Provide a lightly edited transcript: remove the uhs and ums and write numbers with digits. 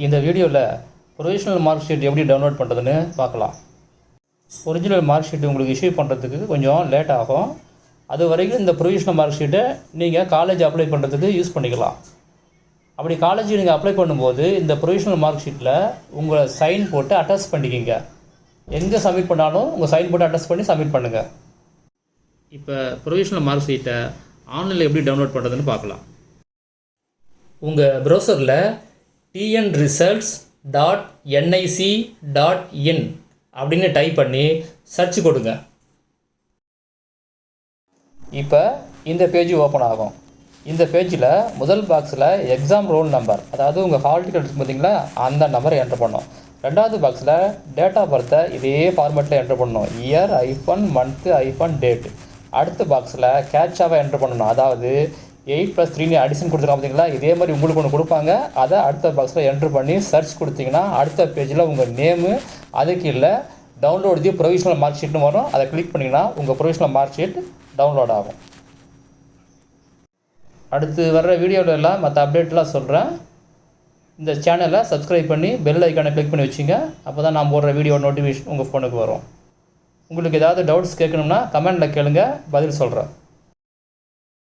இந்த வீடியோவில் provisional mark sheet எப்படி டவுன்லோட் பண்ணுறதுன்னு பார்க்கலாம். ஒரிஜினல் மார்க் ஷீட் உங்களுக்கு இஷ்யூ பண்ணுறதுக்கு கொஞ்சம் லேட் ஆகும். அது வரைக்கும் இந்த ப்ரொவிஷனல் மார்க் ஷீட்டை நீங்கள் காலேஜ் அப்ளை பண்ணுறதுக்கு யூஸ் பண்ணிக்கலாம். அப்படி காலேஜ் நீங்கள் அப்ளை பண்ணும்போது இந்த ப்ரொவிஷனல் மார்க் ஷீட்டில் உங்களை சைன் போட்டு அட்டாச் பண்ணிக்கிங்க. எங்கே சப்மிட் பண்ணாலும் உங்கள் சைன் போட்டு அட்டாச் பண்ணி சப்மிட் பண்ணுங்கள். இப்போ ப்ரொவிஷனல் மார்க் ஷீட்டை ஆன்லைனில் எப்படி டவுன்லோட் பண்ணுறதுன்னு பார்க்கலாம். உங்கள் ப்ரௌசரில் tnresults.nic.in அப்படின்னு டைப் பண்ணி சர்ச் கொடுங்க. இப்போ இந்த பேஜ் ஓப்பன் ஆகும். இந்த பேஜில் முதல் பாக்ஸில் எக்ஸாம் ரோல் நம்பர், அதாவது உங்கள் ஹால் டிக்கெட் இருக்குது பார்த்தீங்களா, அந்த நம்பரை என்ட்ரு பண்ணணும். ரெண்டாவது பாக்ஸில் டேட் ஆஃப் பர்த்தை இதே ஃபார்மேட்டில் என்ட்ரு பண்ணணும். Year month date. அடுத்த பாக்ஸில் கேட்சாவை என்ட்ரு பண்ணணும். அதாவது 8+3 அடிஷன் கொடுத்துருக்காங்க பார்த்தீங்களா, இதே மாதிரி உங்களுக்கு ஒன்று கொடுப்பாங்க. அதை அடுத்த பாக்ஸில் என்ட்ரு பண்ணி சர்ச் கொடுத்தீங்கன்னா அடுத்த பேஜில் உங்கள் நேமு, அதுக்கு இல்லை டவுன்லோட் தி ப்ரொவிஷனல் மார்க் ஷீட்னு வரும். அதை கிளிக் பண்ணிங்கன்னா உங்கள் ப்ரொவிஷனல் மார்க் ஷீட் டவுன்லோட் ஆகும். அடுத்து வர்ற வீடியோவில் எல்லாம் மற்ற அப்டேட்லாம் சொல்கிறேன். இந்த சேனலை சப்ஸ்கிரைப் பண்ணி பெல் ஐக்கானை கிளிக் பண்ணி வச்சுங்க. அப்போ தான் நான் போடுற வீடியோ நோட்டிஃபிகேஷன் உங்கள் ஃபோனுக்கு வரும். உங்களுக்கு ஏதாவது டவுட்ஸ் கேட்கணும்னா கமெண்டில் கேளுங்க, பதில் சொல்கிறேன்.